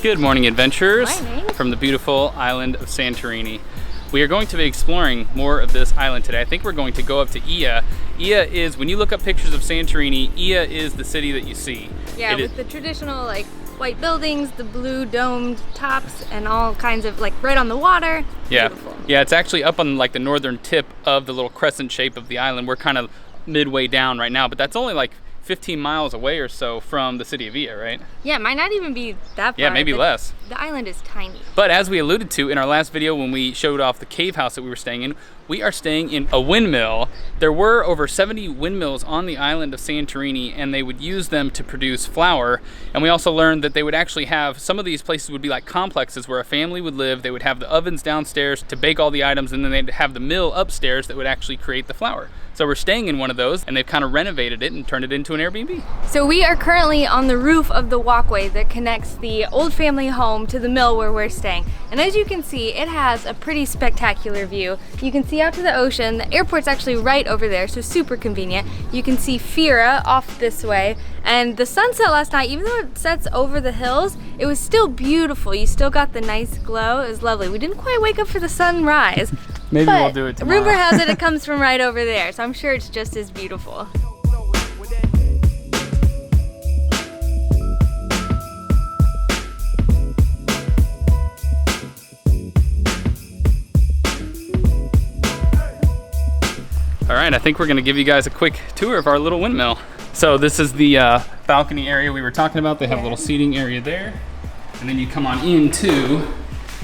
Good morning, adventurers. Morning. From the beautiful island of Santorini. We are going to be exploring more of this island today. I think we're going to go up to Ia. Ia is, when you look up pictures of Santorini, Ia is the city that you see. Yeah, with the traditional like white buildings, the blue domed tops, and all kinds of like right on the water. Yeah, Beautiful. yeah, it's actually up on like the northern tip of the little crescent shape of the island. We're kind of midway down right now, but that's only like 15 miles away or so from the city of Ia, right? Yeah, it might not even be that far. Yeah, maybe less. The island is tiny. But as we alluded to in our last video when we showed off the cave house that we were staying in, we are staying in a windmill. There were over 70 windmills on the island of Santorini, and they would use them to produce flour. And we also learned that they would actually have, some of these places would be like complexes where a family would live. They would have the ovens downstairs to bake all the items, and then they'd have the mill upstairs that would actually create the flour. So we're staying in one of those, and they've kind of renovated it and turned it into an Airbnb. So we are currently on the roof of the walkway that connects the old family home to the mill where we're staying. And as you can see, it has a pretty spectacular view. You can see out to the ocean. The airport's actually right over there, so super convenient. You can see Fira off this way. And the sunset last night, even though it sets over the hills, it was still beautiful. You still got the nice glow. It was lovely. We didn't quite wake up for the sunrise. Maybe we'll do it tomorrow. Rumor has it comes from right over there, so I'm sure it's just as beautiful. All right, I think we're gonna give you guys a quick tour of our little windmill. So this is the balcony area we were talking about. They have a little seating area there. And then you come on into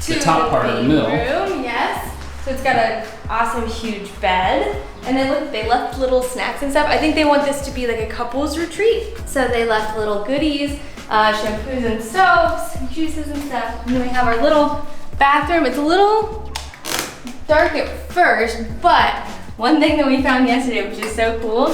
the top part of the mill. Room, yes. So it's got an awesome huge bed. And then look, they left little snacks and stuff. I think they want this to be like a couple's retreat. So they left little goodies, shampoos and soaps, and juices and stuff. And then we have our little bathroom. It's a little dark at first, but one thing that we found yesterday, which is so cool.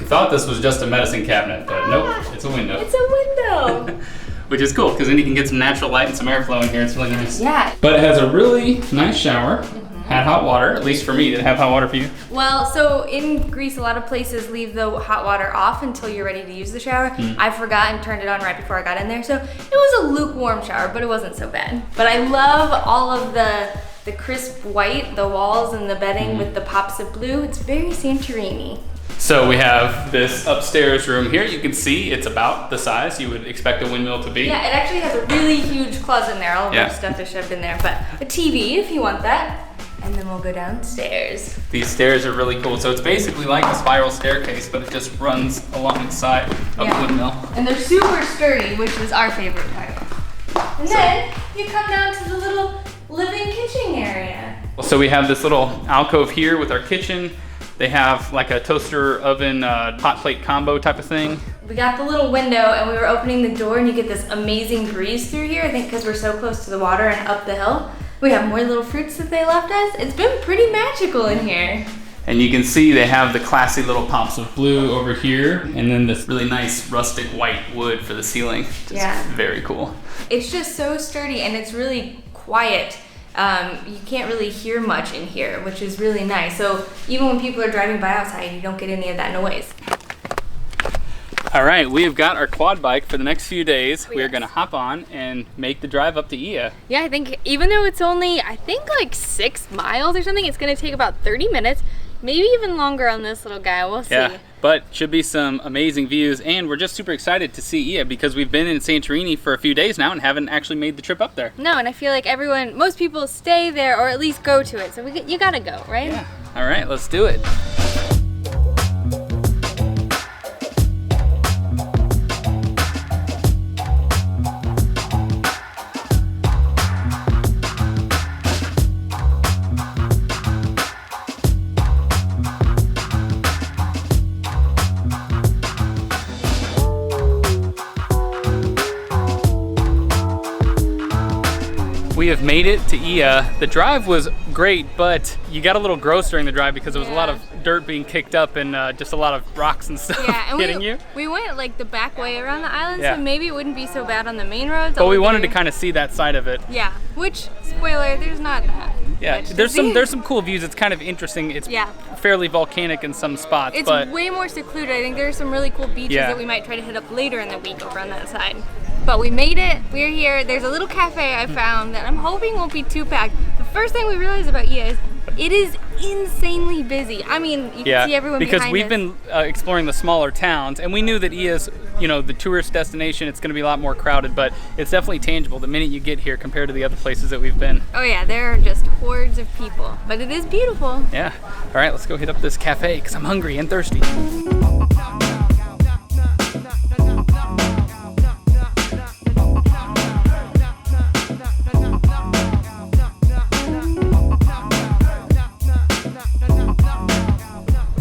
We thought this was just a medicine cabinet, but nope, it's a window. It's a window. Which is cool, because then you can get some natural light and some airflow in here. It's really nice. Yeah. But it has a really nice shower. Had hot water, at least for me. Did it have hot water for you? Well, so in Greece, a lot of places leave the hot water off until you're ready to use the shower. I forgot and turned it on right before I got in there. So it was a lukewarm shower, but it wasn't so bad. But I love all of the crisp white, the walls and the bedding with the pops of blue. It's very Santorini. So we have this upstairs room here. You can see it's about the size you would expect a windmill to be. Yeah, it actually has a really huge closet in there. All of our stuff is shoved in there, but a TV if you want that. And then we'll go downstairs. These stairs are really cool. So it's basically like a spiral staircase, but it just runs along the side of the windmill. And they're super sturdy, which was our favorite part. And then you come down to the little living kitchen area. So we have this little alcove here with our kitchen. They have like a toaster oven, hot plate combo type of thing. We got the little window and we were opening the door and you get this amazing breeze through here. I think because we're so close to the water and up the hill. We have more little fruits that they left us. It's been pretty magical in here. And you can see they have the classy little pops of blue over here, and then this really nice rustic white wood for the ceiling. Just very cool. It's just so sturdy and it's really quiet. You can't really hear much in here, which is really nice. So even when people are driving by outside, you don't get any of that noise. All right, we have got our quad bike for the next few days. We are gonna hop on and make the drive up to Ia. Yeah, I think even though it's only, I think like 6 miles or something, it's gonna take about 30 minutes, maybe even longer on this little guy, we'll see. Yeah, but should be some amazing views, and we're just super excited to see Ia because we've been in Santorini for a few days now and haven't actually made the trip up there. No, and I feel like most people stay there or at least go to it, so you gotta go, right? Yeah, all right, let's do it. We have made it to Ia. The drive was great, but you got a little gross during the drive because there was a lot of dirt being kicked up and just a lot of rocks and stuff hitting you. We went like the back way around the island, so maybe it wouldn't be so bad on the main roads. But we wanted to kind of see that side of it. Yeah, which, spoiler, there's not that. Yeah, there's some cool views. It's kind of interesting. It's fairly volcanic in some spots. It's way more secluded. I think there's some really cool beaches that we might try to hit up later in the week over on that side. But we made it, we're here. There's a little cafe I found that I'm hoping won't be too packed. The first thing we realized about Ia is it is insanely busy. I mean, you can see everyone because behind we've us. been exploring the smaller towns, and we knew that Ia's, you know, the tourist destination, it's going to be a lot more crowded, but it's definitely tangible the minute you get here compared to the other places that we've been. Oh yeah, there are just hordes of people, but it is beautiful. Yeah. All right, let's go hit up this cafe because I'm hungry and thirsty.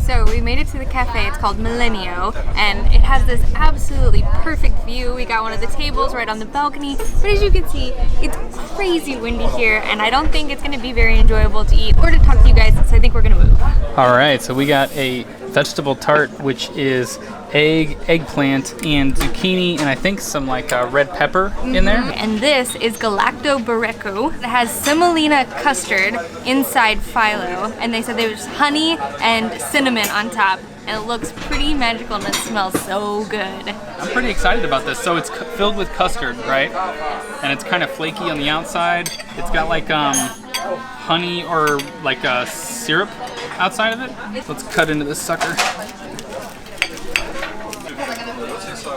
So we made it to the cafe. It's called Millenio, and it has this absolutely perfect view. We got one of the tables right on the balcony, but as you can see, it's crazy windy here, and I don't think it's going to be very enjoyable to eat or to talk to you guys, so I think we're going to move. All right, so we got a vegetable tart, which is egg, eggplant, and zucchini, and I think some like red pepper in there. And this is Galacto Barreco. It has semolina custard inside phyllo, and they said there was honey and cinnamon on top, and it looks pretty magical and it smells so good. I'm pretty excited about this. So it's filled with custard, right? And it's kind of flaky on the outside. It's got like honey or like a syrup outside of it. Let's cut into this sucker.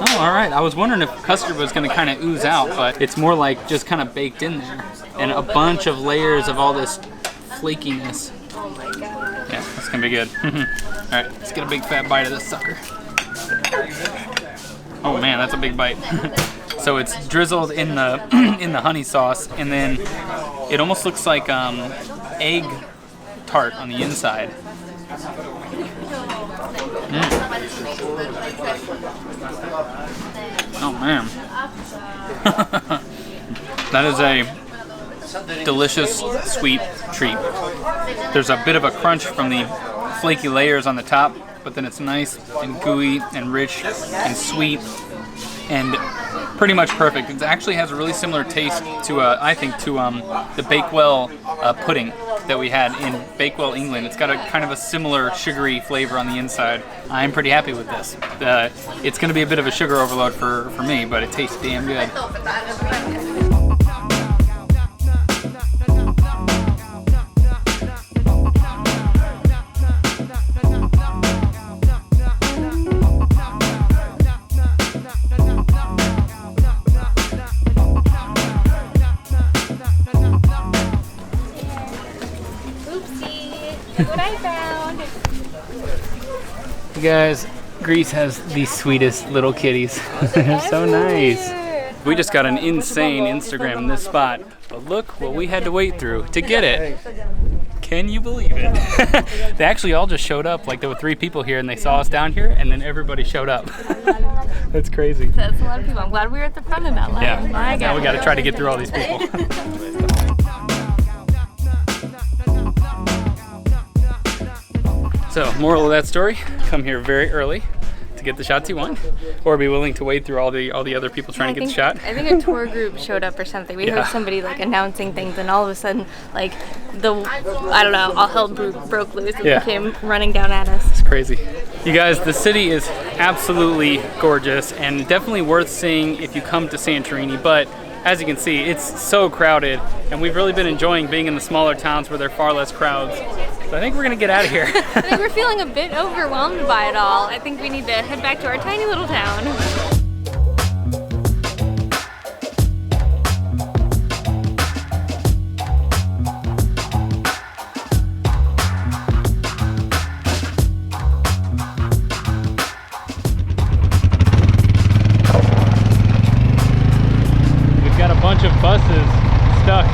Oh, all right. I was wondering if custard was going to kind of ooze out, but it's more like just kind of baked in there. And a bunch of layers of all this flakiness. Oh my god. Yeah, that's going to be good. All right, let's get a big fat bite of this sucker. Oh man, that's a big bite. So it's drizzled in the in the honey sauce, and then it almost looks like egg tart on the inside. Oh man. That is a delicious sweet treat. There's a bit of a crunch from the flaky layers on the top, but then it's nice and gooey and rich and sweet and pretty much perfect. It actually has a really similar taste to, I think, to the Bakewell pudding that we had in Bakewell, England. It's got a kind of a similar sugary flavor on the inside. I'm pretty happy with this. It's going to be a bit of a sugar overload for me, but it tastes damn good. What I found. You guys, Greece has the sweetest little kitties. They're so nice. We just got an insane Instagram in this spot, but look what we had to wait through to get it. Can you believe it? They actually all just showed up. Like there were 3 people here and they saw us down here and then everybody showed up. That's crazy. That's a lot of people. I'm glad we were at the front of that line. Yeah, My now we God. got to try to get through all these people. So, moral of that story, come here very early to get the shots you want, or be willing to wade through all the other people trying to get the shot. I think a tour group showed up or something. We heard somebody like announcing things, and all of a sudden, like I don't know, all hell broke loose and came running down at us. It's crazy. You guys, the city is absolutely gorgeous and definitely worth seeing if you come to Santorini, but as you can see, it's so crowded, and we've really been enjoying being in the smaller towns where there are far less crowds. So I think we're gonna get out of here. I think we're feeling a bit overwhelmed by it all. I think we need to head back to our tiny little town. We've got a bunch of buses stuck.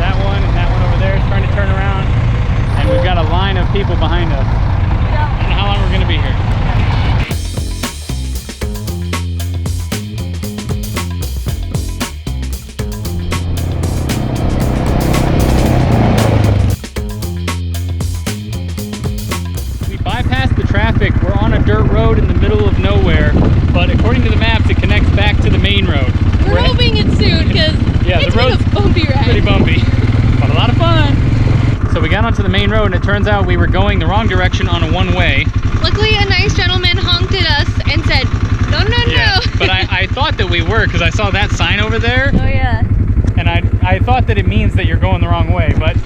That one and that one over there is trying to turn around. And we've got a line of people behind us. I don't know how long we're gonna be here. We bypassed the traffic. We're on a dirt road in the middle of nowhere, but according to the maps, it connects back to the main road. We're hoping it's soon, because the road's a bumpy ride. pretty bumpy, but a lot of fun. So we got onto the main road, and it turns out we were going the wrong direction on a one-way. Luckily, a nice gentleman honked at us and said, No. But I thought that we were, because I saw that sign over there. Oh yeah. And I thought that it means that you're going the wrong way, but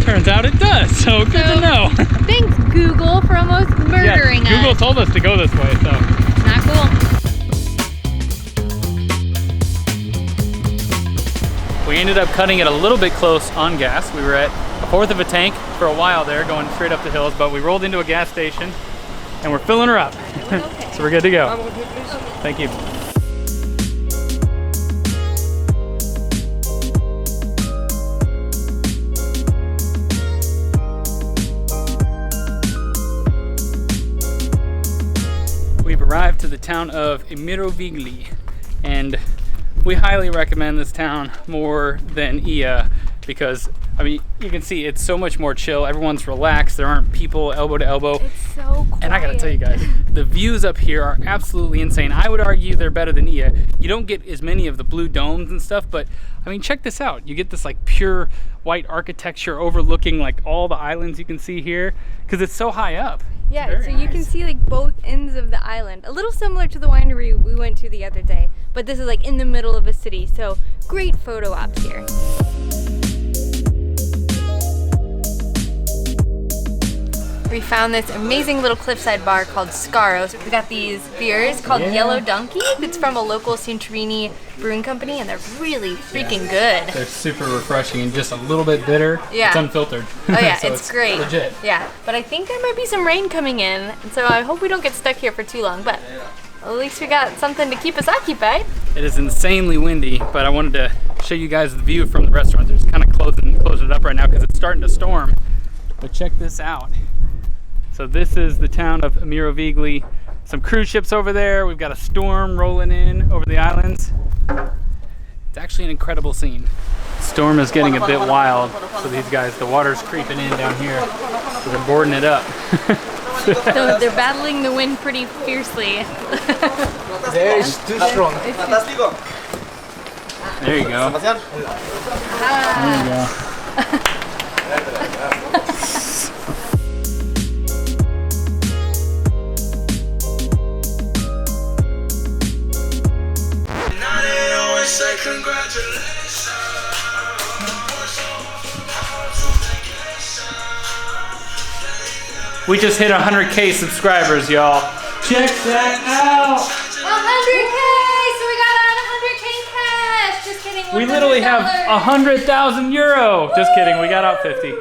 turns out it does, so good to know. Thanks, Google, for almost murdering us. Google told us to go this way, so. Not cool. We ended up cutting it a little bit close on gas. We were at a fourth of a tank for a while there, going straight up the hills, but we rolled into a gas station and we're filling her up. Okay. So we're good to go. Thank you. We've arrived to the town of Emirovigli, and we highly recommend this town more than Ia because, I mean, you can see it's so much more chill. Everyone's relaxed. There aren't people elbow to elbow. It's so quiet. And I gotta tell you guys, the views up here are absolutely insane. I would argue they're better than Ia. You don't get as many of the blue domes and stuff, but I mean, check this out. You get this like pure white architecture overlooking like all the islands you can see here because it's so high up. Yeah, so you can see like both ends of the island. A little similar to the winery we went to the other day, but this is like in the middle of a city, so great photo ops here. We found this amazing little cliffside bar called Scaros. We got these beers called Yellow Donkey. It's from a local Santorini brewing company, and they're really freaking good. They're super refreshing and just a little bit bitter. Yeah. It's unfiltered. Oh yeah, so it's great. Legit. Yeah, but I think there might be some rain coming in, and so I hope we don't get stuck here for too long, but at least we got something to keep us occupied. It is insanely windy, but I wanted to show you guys the view from the restaurant. They're just kind of closing it up right now because it's starting to storm. But check this out. So this is the town of Emirovigli. Some cruise ships over there. We've got a storm rolling in over the islands. It's actually an incredible scene. The storm is getting a bit wild. So these guys, the water's creeping in down here. So they're boarding it up. So they're battling the wind pretty fiercely. There is too strong. There you go. There you go. We just hit 100K subscribers, y'all. Check that out. 100K! So we got out 100K cash. Just kidding. We literally have 100,000 euro. Just kidding. We got out 50.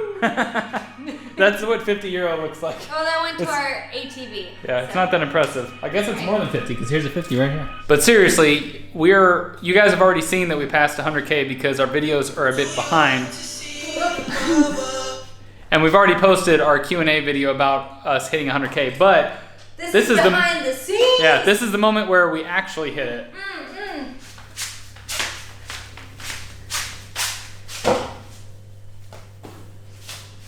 That's what 50 euro looks like. Oh, that went to our ATV. Yeah, it's not that impressive. I guess it's more than 50 because here's a 50 right here. But seriously, you guys have already seen that we passed 100K because our videos are a bit behind. And we've already posted our Q&A video about us hitting 100K, but this is behind the scenes. Yeah, this is the moment where we actually hit it.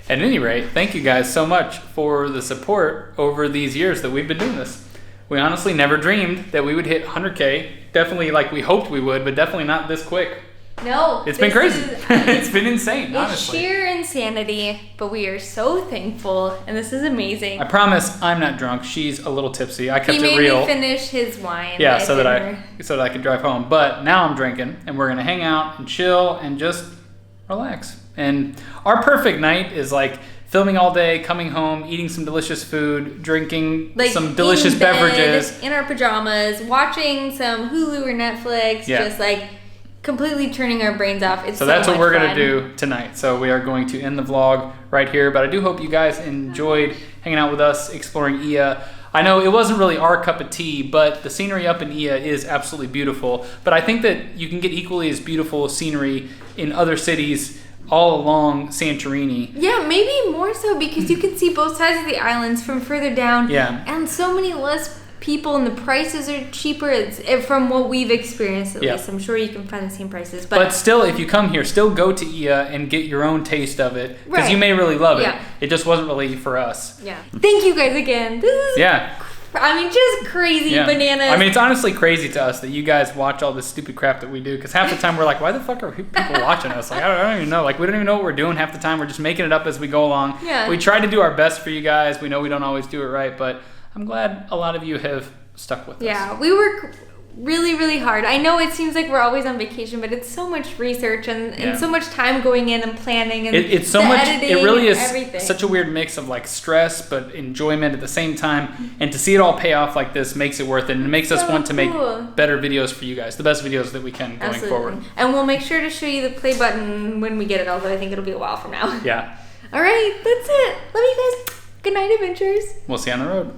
At any rate, thank you guys so much for the support over these years that we've been doing this. We honestly never dreamed that we would hit 100K. Definitely like we hoped we would, but definitely not this quick. No. It's been crazy. It's been insane, honestly. It's sheer insanity, but we are so thankful, and this is amazing. I promise I'm not drunk. She's a little tipsy. I kept He it made real. me finish his wine. Yeah, at so that dinner. I could drive home. But now I'm drinking, and we're gonna hang out and chill and just relax. And our perfect night is like filming all day, coming home, eating some delicious food, drinking like some delicious in bed, beverages, in our pajamas, watching some Hulu or Netflix, just like completely turning our brains off. It's so that's what we're fun. gonna do tonight. So we are going to end the vlog right here, but I do hope you guys enjoyed hanging out with us, exploring Ia. I know it wasn't really our cup of tea, but the scenery up in Ia is absolutely beautiful. But I think that you can get equally as beautiful scenery in other cities all along Santorini. Yeah, maybe more so because you can see both sides of the islands from further down. Yeah. And so many less people, and the prices are cheaper. It's from what we've experienced at least. I'm sure you can find the same prices. But still, if you come here, still go to Ia and get your own taste of it. Because you may really love it. Yeah. It just wasn't really for us. Yeah. Thank you guys again. This is just crazy bananas. I mean, it's honestly crazy to us that you guys watch all this stupid crap that we do. Because half the time we're like, why the fuck are people watching us? Like, I don't even know. Like, we don't even know what we're doing half the time. We're just making it up as we go along. Yeah. We try to do our best for you guys. We know we don't always do it right. But I'm glad a lot of you have stuck with us. Yeah, we work really, really hard. I know it seems like we're always on vacation, but it's so much research and so much time going in and planning and it's so much. It really is everything. such a weird mix of like stress but enjoyment at the same time, and to see it all pay off like this makes it worth it, and it makes us want to make better videos for you guys, the best videos that we can going forward. And we'll make sure to show you the play button when we get it, although I think it'll be a while from now. Yeah. All right, that's it. Love you guys. Good night, adventures. We'll see you on the road.